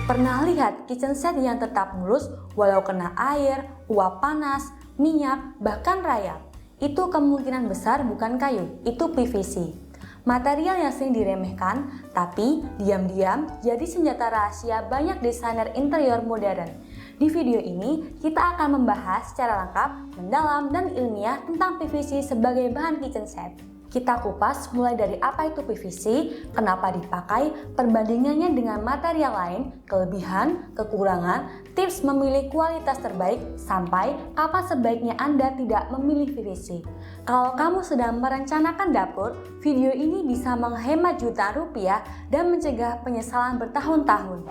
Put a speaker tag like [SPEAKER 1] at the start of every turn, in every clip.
[SPEAKER 1] Pernah lihat kitchen set yang tetap mulus walau kena air, uap panas, minyak, bahkan rayap? Itu kemungkinan besar bukan kayu, itu PVC. Material yang sering diremehkan, tapi diam-diam jadi senjata rahasia banyak desainer interior modern. Di video ini, kita akan membahas secara lengkap, mendalam, dan ilmiah tentang PVC sebagai bahan kitchen set. Kita kupas mulai dari apa itu PVC, kenapa dipakai, perbandingannya dengan material lain, kelebihan, kekurangan, tips memilih kualitas terbaik, sampai kapan sebaiknya Anda tidak memilih PVC. Kalau kamu sedang merencanakan dapur, video ini bisa menghemat jutaan rupiah dan mencegah penyesalan bertahun-tahun.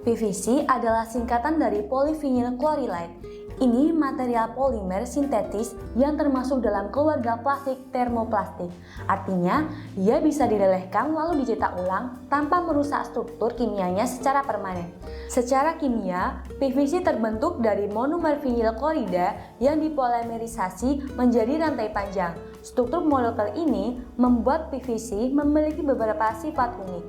[SPEAKER 1] PVC adalah singkatan dari polyvinyl chloride. Ini material polimer sintetis yang termasuk dalam keluarga plastik termoplastik. Artinya, ia bisa dilelehkan lalu dicetak ulang tanpa merusak struktur kimianya secara permanen. Secara kimia, PVC terbentuk dari monomer vinyl klorida yang dipolimerisasi menjadi rantai panjang. Struktur molekul ini membuat PVC memiliki beberapa sifat unik.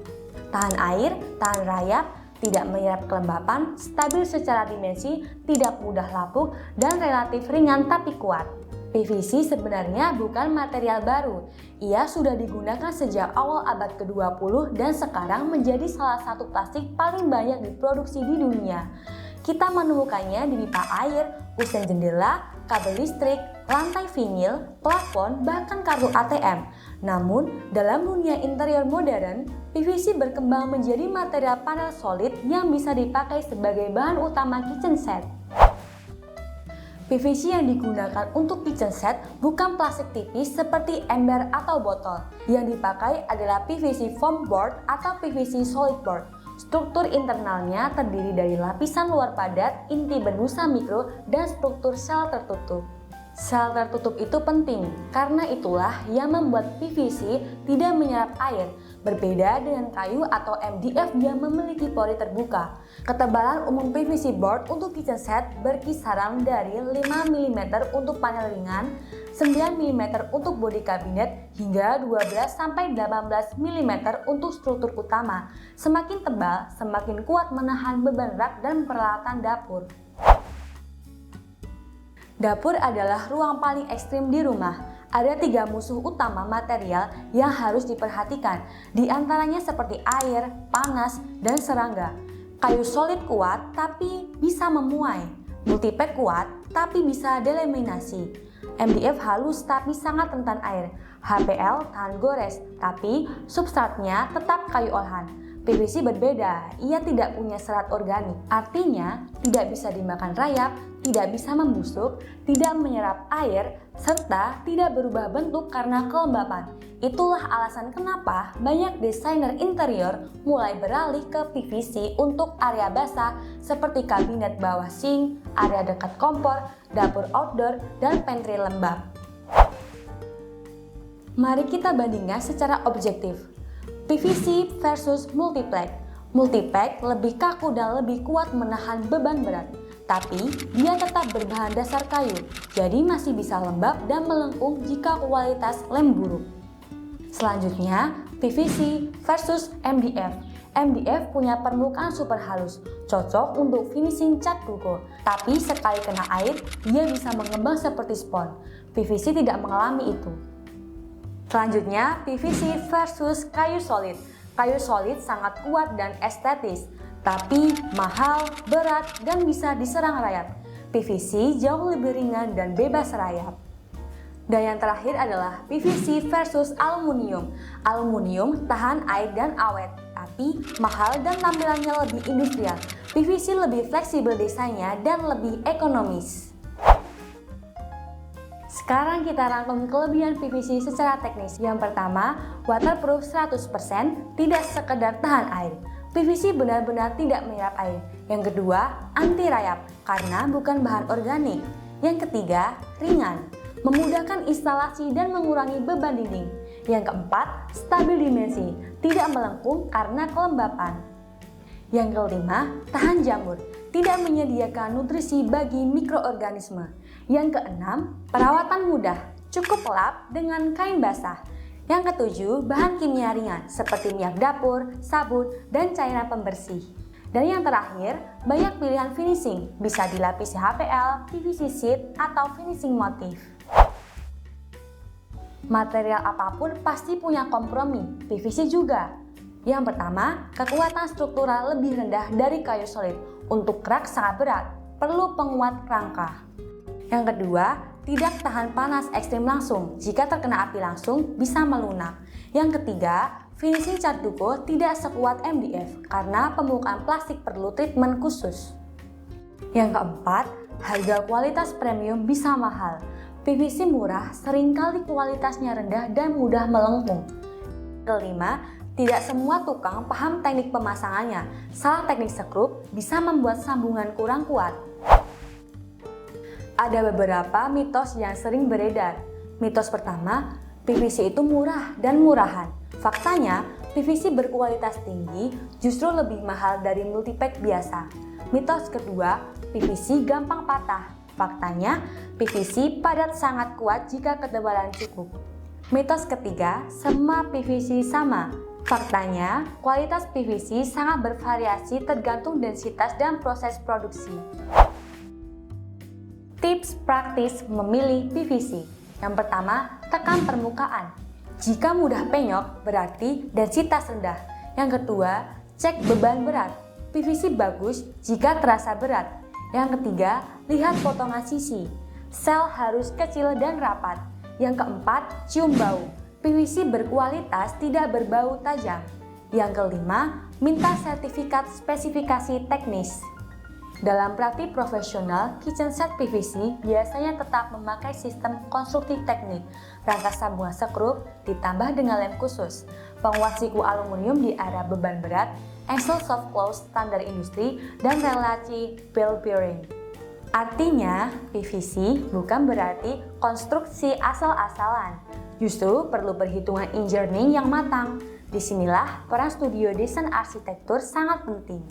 [SPEAKER 1] Tahan air, tahan rayap, tidak menyerap kelembapan, stabil secara dimensi, tidak mudah lapuk, dan relatif ringan tapi kuat. PVC sebenarnya bukan material baru. Ia sudah digunakan sejak awal abad ke-20 dan sekarang menjadi salah satu plastik paling banyak diproduksi di dunia. Kita menemukannya di pipa air, kusen jendela, kabel listrik, lantai vinil, plafon, bahkan kartu ATM. Namun, dalam dunia interior modern, PVC berkembang menjadi material panel solid yang bisa dipakai sebagai bahan utama kitchen set. PVC yang digunakan untuk kitchen set bukan plastik tipis seperti ember atau botol. Yang dipakai adalah PVC foam board atau PVC solid board. Struktur internalnya terdiri dari lapisan luar padat, inti berbusa mikro, dan struktur sel tertutup. Sel tertutup itu penting, karena itulah yang membuat PVC tidak menyerap air, berbeda dengan kayu atau MDF yang memiliki pori terbuka. Ketebalan umum PVC board untuk kitchen set berkisaran dari 5 mm untuk panel ringan, 9 mm untuk bodi kabinet, hingga 12-18 mm untuk struktur utama. Semakin tebal, semakin kuat menahan beban rak dan peralatan dapur. Dapur adalah ruang paling ekstrim di rumah. Ada 3 musuh utama material yang harus diperhatikan, di antaranya seperti air, panas, dan serangga. Kayu solid kuat tapi bisa memuai. Multipack kuat tapi bisa delaminasi. MDF halus tapi sangat rentan air. HPL tahan gores tapi substratnya tetap kayu olahan. PVC berbeda, ia tidak punya serat organik, artinya tidak bisa dimakan rayap, tidak bisa membusuk, tidak menyerap air, serta tidak berubah bentuk karena kelembapan. Itulah alasan kenapa banyak desainer interior mulai beralih ke PVC untuk area basah seperti kabinet bawah sink, area dekat kompor, dapur outdoor, dan pantry lembab. Mari kita bandingkan secara objektif. PVC versus multipack. Multipack lebih kaku dan lebih kuat menahan beban berat, tapi dia tetap berbahan dasar kayu, jadi masih bisa lembab dan melengkung jika kualitas lem buruk. Selanjutnya, PVC versus MDF. MDF punya permukaan super halus, cocok untuk finishing cat buko, tapi sekali kena air, dia bisa mengembang seperti spons. PVC tidak mengalami itu. Selanjutnya, PVC versus kayu solid. Kayu solid sangat kuat dan estetis, tapi mahal, berat, dan bisa diserang rayap. PVC jauh lebih ringan dan bebas rayap. Dan yang terakhir adalah PVC versus aluminium. Aluminium tahan air dan awet, tapi mahal dan tampilannya lebih industrial. PVC lebih fleksibel desainnya dan lebih ekonomis. Sekarang kita rangkum kelebihan PVC secara teknis. Yang pertama, waterproof 100%, tidak sekedar tahan air. PVC benar-benar tidak menyerap air. Yang kedua, anti rayap, karena bukan bahan organik. Yang ketiga, ringan, memudahkan instalasi dan mengurangi beban dinding. Yang keempat, stabil dimensi, tidak melengkung karena kelembapan. Yang kelima, tahan jamur, tidak menyediakan nutrisi bagi mikroorganisme. Yang keenam, perawatan mudah, cukup lap dengan kain basah. Yang ketujuh, bahan kimia ringan seperti minyak dapur, sabun, dan cairan pembersih. Dan yang terakhir, banyak pilihan finishing, bisa dilapisi HPL, PVC sheet, atau finishing motif. Material apapun pasti punya kompromi, PVC juga. Yang pertama, kekuatan struktural lebih rendah dari kayu solid. Untuk kerak sangat berat, perlu penguat rangka. Yang kedua, tidak tahan panas ekstrim langsung. Jika terkena api langsung, bisa melunak. Yang ketiga, finishing cat duko tidak sekuat MDF karena pembukaan plastik perlu treatment khusus. Yang keempat, harga kualitas premium bisa mahal. PVC murah seringkali kualitasnya rendah dan mudah melengkung. Kelima, tidak semua tukang paham teknik pemasangannya. Salah teknik sekrup bisa membuat sambungan kurang kuat. Ada beberapa mitos yang sering beredar. Mitos pertama, PVC itu murah dan murahan. Faktanya, PVC berkualitas tinggi justru lebih mahal dari multipack biasa. Mitos kedua, PVC gampang patah. Faktanya, PVC padat sangat kuat jika ketebalan cukup. Mitos ketiga, semua PVC sama. Faktanya, kualitas PVC sangat bervariasi tergantung densitas dan proses produksi. Tips praktis memilih PVC. Yang pertama, tekan permukaan. Jika mudah penyok, berarti densitas rendah. Yang kedua, cek beban berat. PVC bagus jika terasa berat. Yang ketiga, lihat potongan sisi. Sel harus kecil dan rapat. Yang keempat, cium bau. PVC berkualitas tidak berbau tajam. Yang kelima, minta sertifikat spesifikasi teknis. Dalam praktik profesional, kitchen set PVC biasanya tetap memakai sistem konstruktif teknik, rangka sambungan sekrup ditambah dengan lem khusus, penguat siku aluminium di area beban berat, engsel soft close standar industri, dan relasi ball bearing. Artinya, PVC bukan berarti konstruksi asal-asalan, justru perlu perhitungan engineering yang matang. Disinilah peran studio desain arsitektur sangat penting.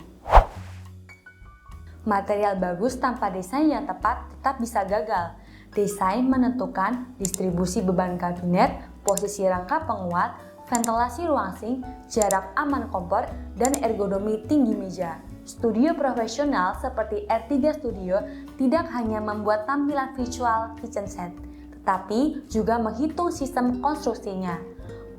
[SPEAKER 1] Material bagus tanpa desain yang tepat tetap bisa gagal. Desain menentukan distribusi beban kabinet, posisi rangka penguat, ventilasi ruang sink, jarak aman kompor, dan ergonomi tinggi meja. Studio profesional seperti R3 Studio tidak hanya membuat tampilan visual kitchen set, tetapi juga menghitung sistem konstruksinya.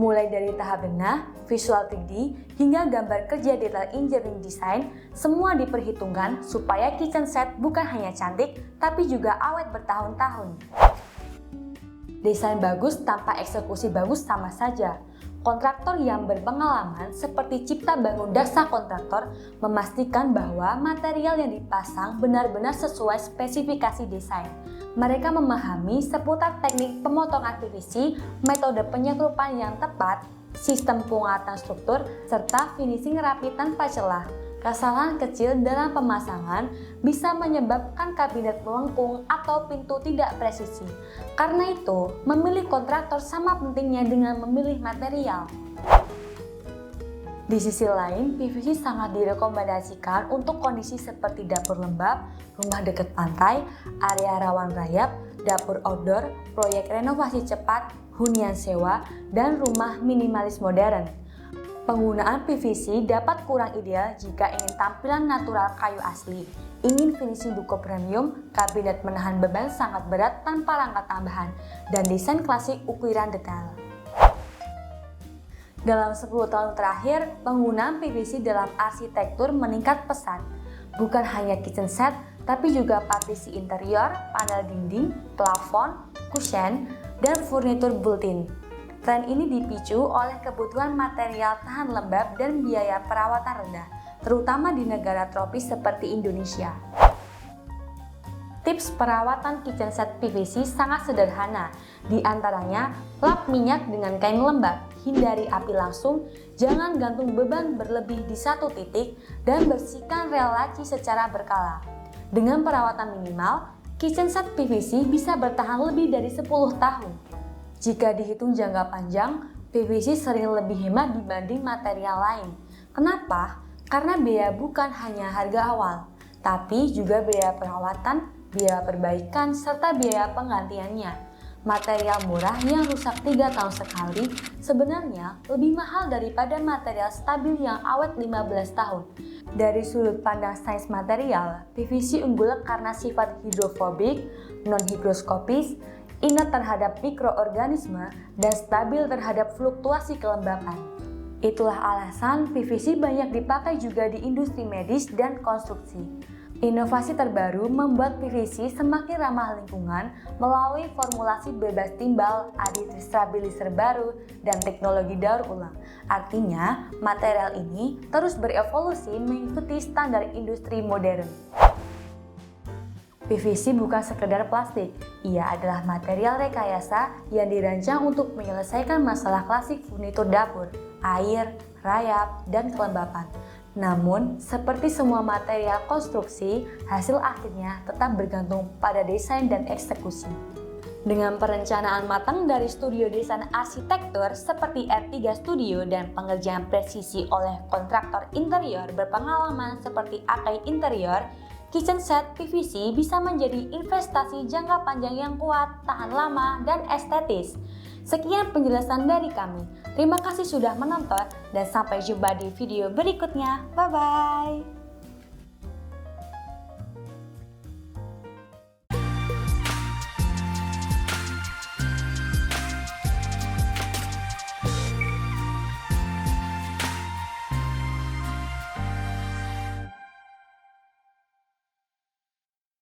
[SPEAKER 1] Mulai dari tahap benah, visual 3D, hingga gambar kerja detail engineering design, semua diperhitungkan supaya kitchen set bukan hanya cantik, tapi juga awet bertahun-tahun. Desain bagus tanpa eksekusi bagus sama saja. Kontraktor yang berpengalaman seperti Cipta Bangun Daksa Kontraktor memastikan bahwa material yang dipasang benar-benar sesuai spesifikasi desain. Mereka memahami seputar teknik pemotongan PVC, metode penyekrupan yang tepat, sistem penguatan struktur, serta finishing rapi tanpa celah. Kesalahan kecil dalam pemasangan bisa menyebabkan kabinet melengkung atau pintu tidak presisi. Karena itu, memilih kontraktor sama pentingnya dengan memilih material. Di sisi lain, PVC sangat direkomendasikan untuk kondisi seperti dapur lembab, rumah dekat pantai, area rawan rayap, dapur outdoor, proyek renovasi cepat, hunian sewa, dan rumah minimalis modern. Penggunaan PVC dapat kurang ideal jika ingin tampilan natural kayu asli, ingin finishing duko premium, kabinet menahan beban sangat berat tanpa rangka tambahan, dan desain klasik ukiran detail. Dalam 10 tahun terakhir, penggunaan PVC dalam arsitektur meningkat pesat. Bukan hanya kitchen set, tapi juga partisi interior, panel dinding, plafon, cushion, dan furnitur built-in. Tren ini dipicu oleh kebutuhan material tahan lembab dan biaya perawatan rendah, terutama di negara tropis seperti Indonesia. Tips perawatan kitchen set PVC sangat sederhana, di antaranya lap minyak dengan kain lembab, hindari api langsung, jangan gantung beban berlebih di satu titik, dan bersihkan rel laci secara berkala. Dengan perawatan minimal, kitchen set PVC bisa bertahan lebih dari 10 tahun. Jika dihitung jangka panjang, PVC sering lebih hemat dibanding material lain. Kenapa? Karena biaya bukan hanya harga awal, tapi juga biaya perawatan, biaya perbaikan, serta biaya penggantiannya. Material murah yang rusak 3 tahun sekali sebenarnya lebih mahal daripada material stabil yang awet 15 tahun. Dari sudut pandang sains material, PVC unggul karena sifat hidrofobik, non-higroskopis, ingat terhadap mikroorganisme, dan stabil terhadap fluktuasi kelembapan. Itulah alasan PVC banyak dipakai juga di industri medis dan konstruksi. Inovasi terbaru membuat PVC semakin ramah lingkungan melalui formulasi bebas timbal, aditif stabilizer baru, dan teknologi daur ulang. Artinya, material ini terus berevolusi mengikuti standar industri modern. PVC bukan sekedar plastik, ia adalah material rekayasa yang dirancang untuk menyelesaikan masalah klasik furnitur dapur, air, rayap, dan kelembapan. Namun, seperti semua material konstruksi, hasil akhirnya tetap bergantung pada desain dan eksekusi. Dengan perencanaan matang dari studio desain arsitektur seperti R3 Studio dan pengerjaan presisi oleh kontraktor interior berpengalaman seperti Akai Interior, kitchen set PVC bisa menjadi investasi jangka panjang yang kuat, tahan lama, dan estetis. Sekian penjelasan dari kami. Terima kasih sudah menonton dan sampai jumpa di video berikutnya. Bye-bye.